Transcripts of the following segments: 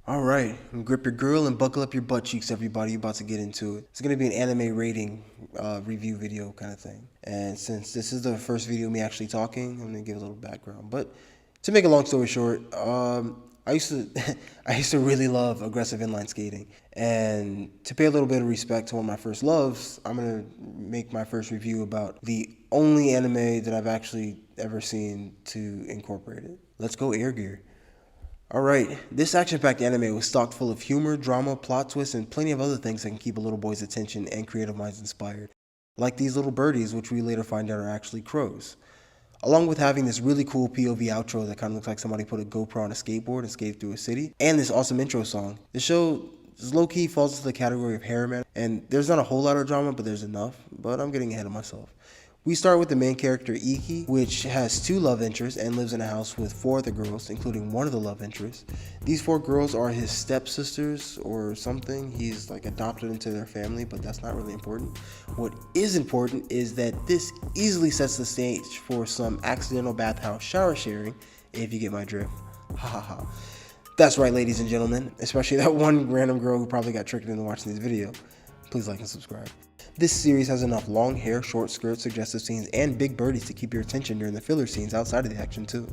Alright, grip your girl and buckle up your butt cheeks, everybody. You're about to get into it. It's gonna be an anime rating review video kind of thing. And since this is the first video of me actually talking, I'm gonna give a little background. But to make a long story short, I used to I used to really love aggressive inline skating. And to pay a little bit of respect to one of my first loves, I'm gonna make my first review about the only anime that I've actually ever seen to incorporate it. Let's go Air Gear. Alright, this action-packed anime was stocked full of humor, drama, plot twists, and plenty of other things that can keep a little boy's attention and creative minds inspired. Like these little birdies, which we later find out are actually crows. Along with having this really cool POV outro that kind of looks like somebody put a GoPro on a skateboard and skated through a city, and this awesome intro song. The show low-key falls into the category of harem, and there's not a whole lot of drama, but there's enough, but I'm getting ahead of myself. We start with the main character Iki, which has two love interests and lives in a house with four other girls, including one of the love interests. These four girls are his stepsisters or something. He's like adopted into their family, but that's not really important. What is important is that this easily sets the stage for some accidental bathhouse shower sharing, if you get my drift. Ha ha ha. That's right, ladies and gentlemen, especially that one random girl who probably got tricked into watching this video. Please like and subscribe. This series has enough long hair, short skirts, suggestive scenes, and big birdies to keep your attention during the filler scenes outside of the action too.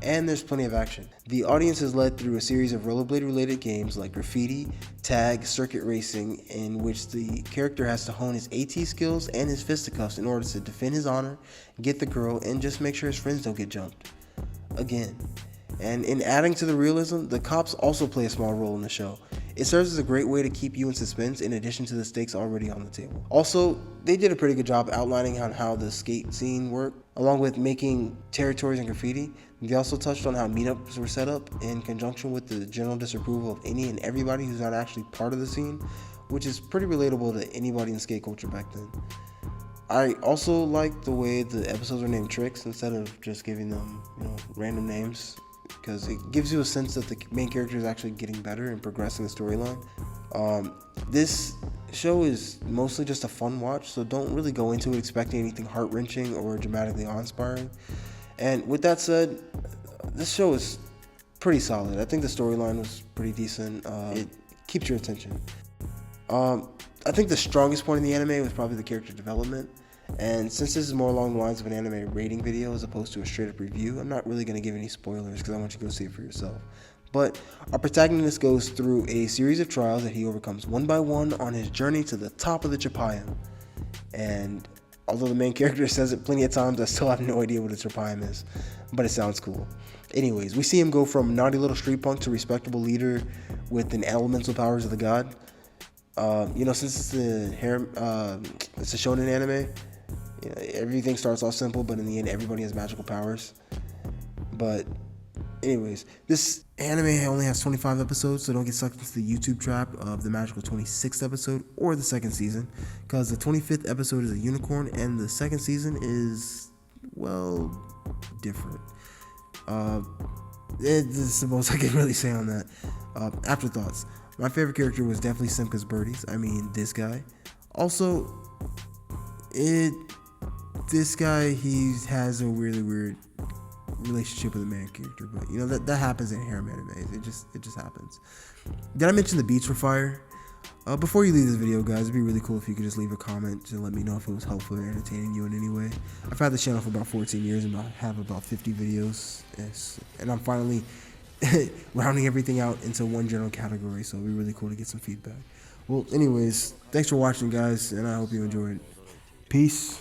And there's plenty of action. The audience is led through a series of rollerblade related games like graffiti, tag, circuit racing, in which the character has to hone his AT skills and his fisticuffs in order to defend his honor, get the girl, and just make sure his friends don't get jumped. Again. And in adding to the realism, the cops also play a small role in the show. It serves as a great way to keep you in suspense in addition to the stakes already on the table. Also, they did a pretty good job outlining on how the skate scene worked, along with making territories and graffiti. They also touched on how meetups were set up in conjunction with the general disapproval of any and everybody who's not actually part of the scene, which is pretty relatable to anybody in skate culture back then. I also like the way the episodes are named Tricks instead of just giving them, random names, because it gives you a sense that the main character is actually getting better and progressing the storyline. This show is mostly just a fun watch, so don't really go into it expecting anything heart-wrenching or dramatically awe-inspiring. And with that said, this show is pretty solid. I think the storyline was pretty decent. It keeps your attention. I think the strongest point in the anime was probably the character development. And since this is more along the lines of an anime rating video as opposed to a straight up review, I'm not really going to give any spoilers because I want you to go see it for yourself. But our protagonist goes through a series of trials that he overcomes one by one on his journey to the top of the Chapayam. And although the main character says it plenty of times, I still have no idea what a Chapayam is, but it sounds cool. Anyways, we see him go from naughty little street punk to respectable leader with an elemental powers of the god. Since it's a shonen anime, everything starts off simple, but in the end, everybody has magical powers. But anyways, this anime only has 25 episodes, so don't get sucked into the YouTube trap of the magical 26th episode or the second season, because the 25th episode is a unicorn, and the second season is, well, different. This is the most I can really say on that. Afterthoughts. My favorite character was definitely Simka's Birdies. I mean, this guy. Also, this guy, he has a really weird relationship with the main character, but that happens in harem animes. It just happens. Did I mention the beats were fire? Before you leave this video, guys, it'd be really cool if you could just leave a comment to let me know if it was helpful or entertaining you in any way. I've had this channel for about 14 years and I have about 50 videos, and I'm finally rounding everything out into one general category, so it'd be really cool to get some feedback. Well, anyways, thanks for watching, guys, and I hope you enjoyed. Peace.